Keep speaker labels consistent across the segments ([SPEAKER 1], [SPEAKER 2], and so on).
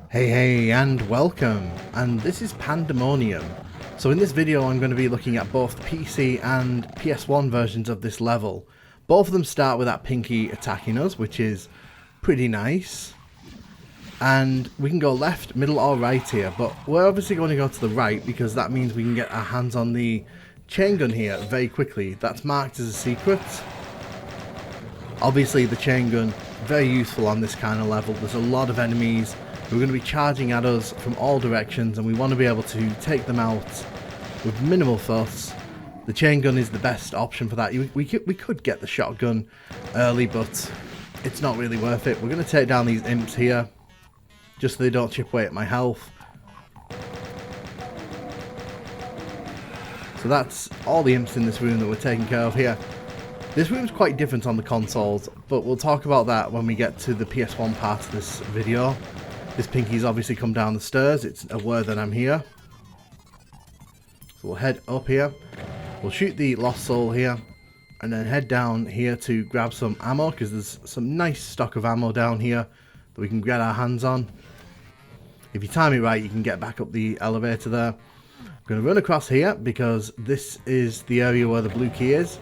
[SPEAKER 1] Hey and welcome, and this is Pandemonium. So in this video I'm going to be looking at both PC and PS1 versions of this level. Both of them start with that pinky attacking us, which is pretty nice. And we can go left, middle or right here, but we're obviously going to go to the right because that means we can get our hands on the chain gun here very quickly. That's marked as a secret. Obviously the chain gun, very useful on this kind of level. There's a lot of enemies who are going to be charging at us from all directions, and we want to be able to take them out with minimal fuss. The chain gun is the best option for that. We could get the shotgun early, but it's not really worth it. We're going to take down these imps here, just so they don't chip away at my health. So that's all the imps in this room that we're taking care of here. This room's quite different on the consoles, but we'll talk about that when we get to the PS1 part of this video. This pinky's obviously come down the stairs, it's aware that I'm here. So we'll head up here, we'll shoot the lost soul here, and then head down here to grab some ammo, because there's some nice stock of ammo down here that we can get our hands on. If you time it right, you can get back up the elevator there. I'm going to run across here, because this is the area where the blue key is.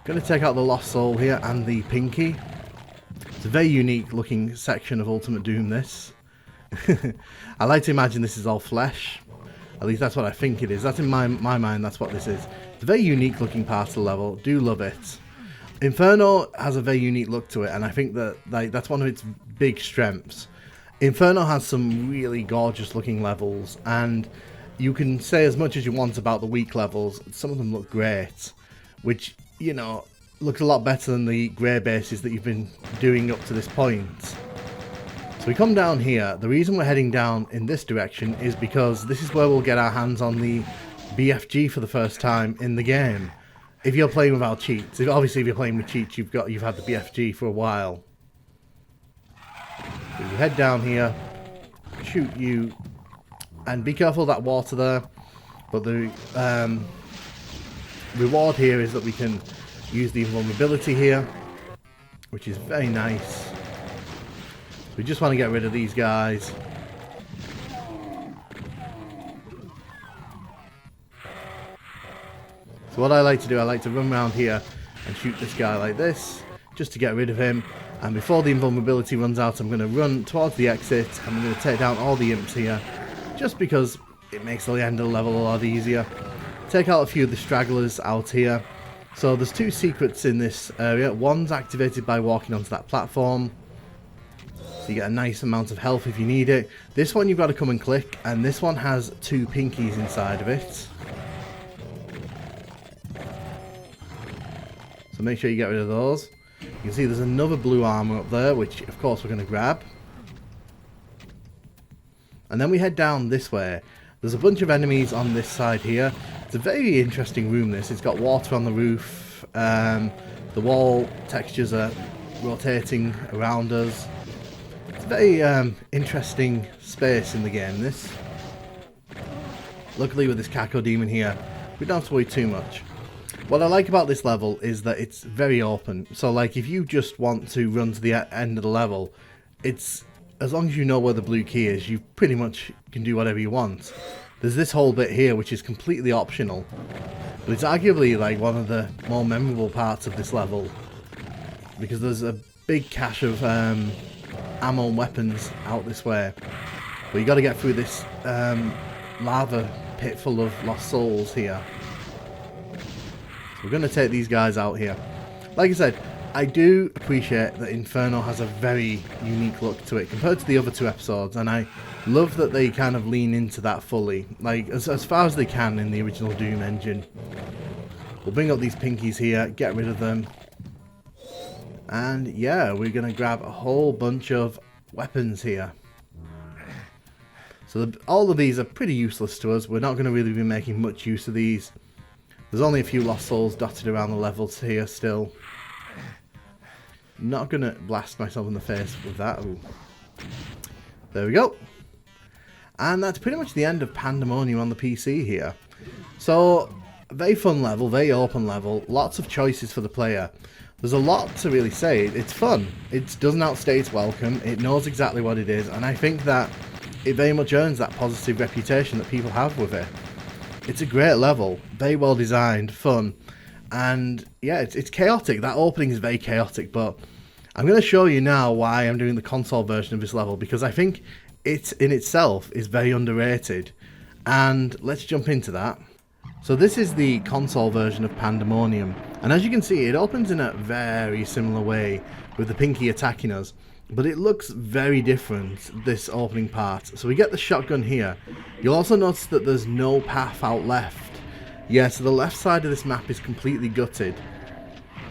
[SPEAKER 1] Going to take out the lost soul here and the pinky. It's a very unique looking section of Ultimate Doom, this. I like to imagine this is all flesh. At least that's what I think it is. That's in my mind, that's what this is. It's a very unique looking part of the level. Do love it. Inferno has a very unique look to it, and I think that that's one of its big strengths. Inferno has some really gorgeous looking levels, and you can say as much as you want about the weak levels. Some of them look great, which, you know, looks a lot better than the grey bases that you've been doing up to this point. So we come down here. The reason we're heading down in this direction is because this is where we'll get our hands on the BFG for the first time in the game. If you're playing without cheats, obviously if you're playing with cheats, you've had the BFG for a while. So you head down here, shoot you, and be careful of that water there. But the reward here is that we can use the invulnerability here, which is very nice. We just want to get rid of these guys. So what I like to do, I like to run around here and shoot this guy like this, just to get rid of him. And before the invulnerability runs out, I'm going to run towards the exit, and I'm going to take down all the imps here, just because it makes the end of the level a lot easier. Take out a few of the stragglers out here. So there's two secrets in this area. One's activated by walking onto that platform. So you get a nice amount of health if you need it. This one you've got to come and click, and this one has two pinkies inside of it. So make sure you get rid of those. You can see there's another blue armor up there, which of course we're going to grab. And then we head down this way. There's a bunch of enemies on this side here. It's a very interesting room, this. It's got water on the roof. The wall textures are rotating around us. It's a very interesting space in the game, this. Luckily with this Caco Demon here, we don't have to worry too much. What I like about this level is that it's very open. So like if you just want to run to the end of the level, it's, as long as you know where the blue key is, you pretty much can do whatever you want. There's this whole bit here which is completely optional, but it's arguably like one of the more memorable parts of this level, because there's a big cache of ammo and weapons out this way. But you got to get through this lava pit full of lost souls here. So we're going to take these guys out here. Like I said, I do appreciate that Inferno has a very unique look to it compared to the other two episodes, and I love that they kind of lean into that fully, like as far as they can in the original Doom engine. We'll bring up these pinkies here, get rid of them. And yeah, we're going to grab a whole bunch of weapons here. So all of these are pretty useless to us. We're not going to really be making much use of these. There's only a few lost souls dotted around the levels here still. Not going to blast myself in the face with that. Ooh. There we go. And that's pretty much the end of Pandemonium on the PC here. So, very fun level, very open level, lots of choices for the player. There's a lot to really say. It's fun. It doesn't outstay its welcome. It knows exactly what it is. And I think that it very much earns that positive reputation that people have with it. It's a great level, very well designed, fun, and yeah, it's chaotic. That opening is very chaotic, but I'm going to show you now why I'm doing the console version of this level, because I think it in itself is very underrated, and let's jump into that. So this is the console version of Pandemonium, and as you can see, it opens in a very similar way with the Pinky attacking us. But it looks very different, this opening part. So we get the shotgun here. You'll also notice that there's no path out left. Yeah, so the left side of this map is completely gutted.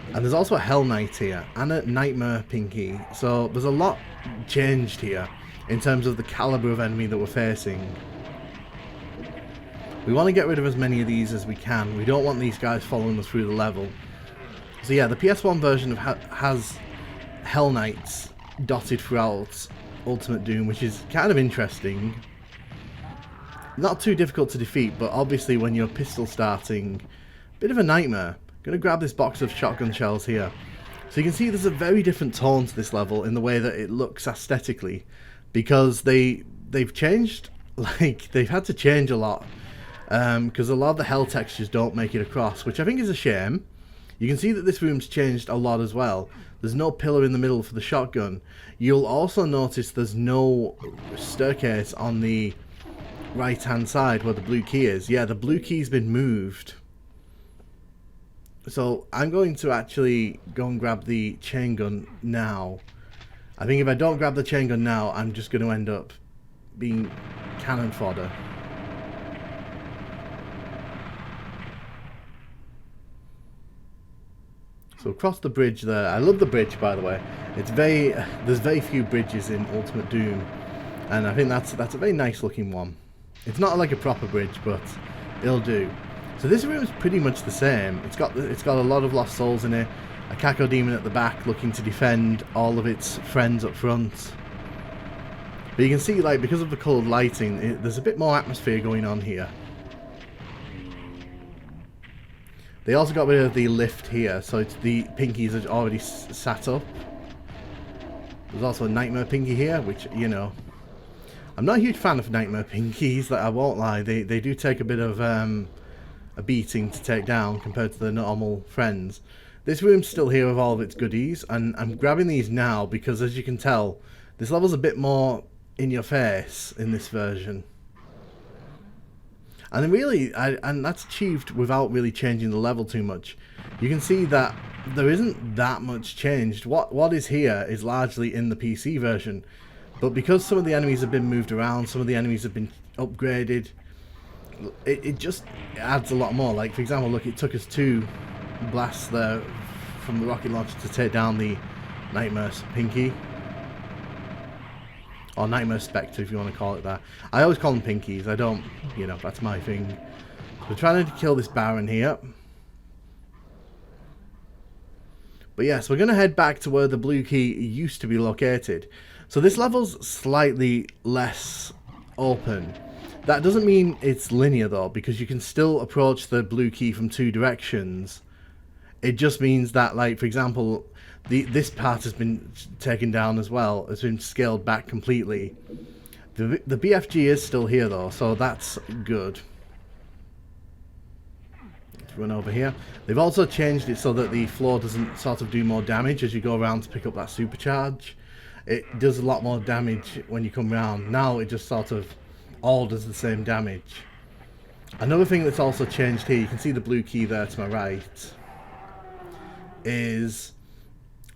[SPEAKER 1] And there's also a Hell Knight here, and a Nightmare Pinky. So there's a lot changed here, in terms of the caliber of enemy that we're facing. We want to get rid of as many of these as we can. We don't want these guys following us through the level. So yeah, the PS1 version has Hell Knights dotted throughout Ultimate Doom, which is kind of interesting. Not too difficult to defeat, but obviously when you're pistol starting, bit of a nightmare. Gonna grab this box of shotgun shells here. So you can see there's a very different tone to this level in the way that it looks aesthetically, because they've changed, like they've had to change a lot, because a lot of the hell textures don't make it across, which I think is a shame. You can see that this room's changed a lot as well. There's no pillar in the middle for the shotgun. You'll also notice there's no staircase on the right hand side where the blue key is. Yeah, the blue key's been moved. So I'm going to actually go and grab the chain gun now. I think if I don't grab the chain gun now, I'm just going to end up being cannon fodder. So across the bridge there, I love the bridge, by the way. There's very few bridges in Ultimate Doom, and I think that's a very nice looking one. It's not like a proper bridge, but it'll do. So this room is pretty much the same. It's got a lot of lost souls in it. A Caco demon at the back looking to defend all of its friends up front. But you can see, like, because of the coloured lighting, there's a bit more atmosphere going on here. They also got rid of the lift here, so the pinkies are already sat up. There's also a Nightmare Pinky here, which, you know, I'm not a huge fan of Nightmare Pinkies, like, I won't lie. They do take a bit of a beating to take down compared to their normal friends. This room's still here with all of its goodies, and I'm grabbing these now because, as you can tell, this level's a bit more in your face in this version. And really, and that's achieved without really changing the level too much. You can see that there isn't that much changed. What is here is largely in the PC version. But because some of the enemies have been moved around, some of the enemies have been upgraded, it just adds a lot more. Like, for example, look, it took us 2 blasts there from the rocket launcher to take down the Nightmare Pinky. Or Nightmare Spectre, if you want to call it that. I always call them Pinkies. I don't, you know, that's my thing. So we're trying to kill this Baron here. But yes, we're going to head back to where the blue key used to be located. So this level's slightly less open. That doesn't mean it's linear though, because you can still approach the blue key from 2 directions. It just means that, like, for example, this part has been taken down as well. It's been scaled back completely. The BFG is still here though, so that's good. Let's run over here. They've also changed it so that the floor doesn't sort of do more damage as you go around to pick up that supercharge. It does a lot more damage when you come around. Now it just sort of all does the same damage. Another thing that's also changed here, you can see the blue key there to my right, is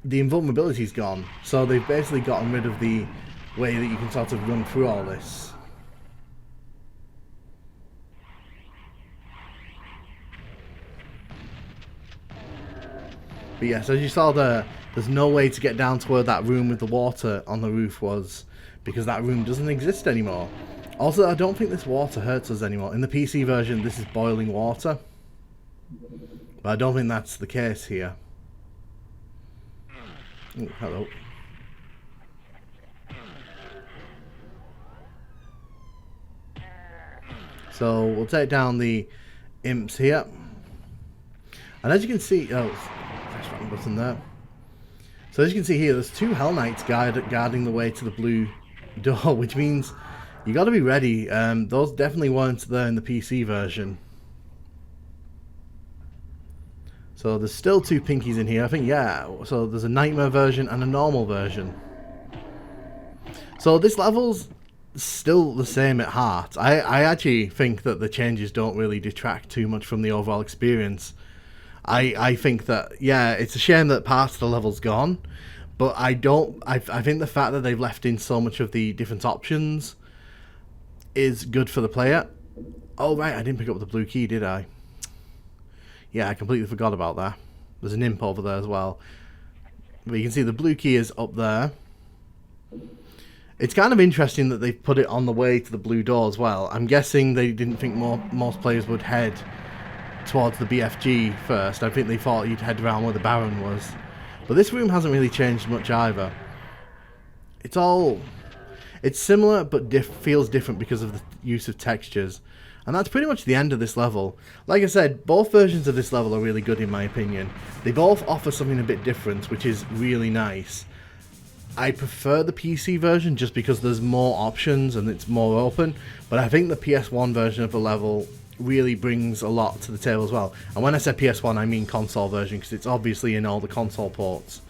[SPEAKER 1] the invulnerability's gone. So they've basically gotten rid of the way that you can sort of run through all this. But yes, as you saw there, there's no way to get down to where that room with the water on the roof was, because that room doesn't exist anymore. Also, I don't think this water hurts us anymore. In the PC version, this is boiling water, but I don't think that's the case here. Oh, hello. So we'll take down the imps here, and as you can see, oh, press that button there. So as you can see here, there's 2 Hell Knights guarding the way to the blue door, which means You got to be ready. Those definitely weren't there in the PC version. So there's still 2 pinkies in here. I think, yeah. So there's a nightmare version and a normal version. So this level's still the same at heart. I actually think that the changes don't really detract too much from the overall experience. I think that, yeah, it's a shame that part of the level's gone, but I think the fact that they've left in so much of the different options is good for the player. Oh right, I didn't pick up the blue key, did I? Yeah, I completely forgot about that. There's an imp over there as well. But you can see the blue key is up there. It's kind of interesting that they've put it on the way to the blue door as well. I'm guessing they didn't think most players would head towards the BFG first. I think they thought you'd head around where the Baron was. But this room hasn't really changed much either. It's similar but feels different because of the use of textures. And that's pretty much the end of this level. Like I said, both versions of this level are really good in my opinion. They both offer something a bit different, which is really nice. I prefer the PC version just because there's more options and it's more open, but I think the PS1 version of the level really brings a lot to the table as well. And when I say PS1, I mean console version, because it's obviously in all the console ports.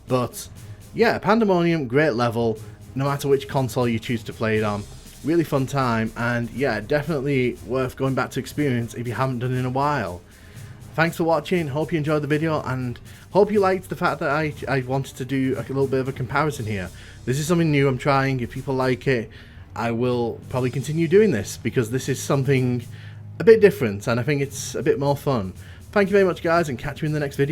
[SPEAKER 1] But yeah, Pandemonium, great level, no matter which console you choose to play it on. Really fun time, and yeah, definitely worth going back to experience if you haven't done it in a while. Thanks for watching, hope you enjoyed the video, and hope you liked the fact that I wanted to do a little bit of a comparison here. This is something new I'm trying. If people like it, I will probably continue doing this, because this is something a bit different, and I think it's a bit more fun. Thank you very much guys, and catch you in the next video.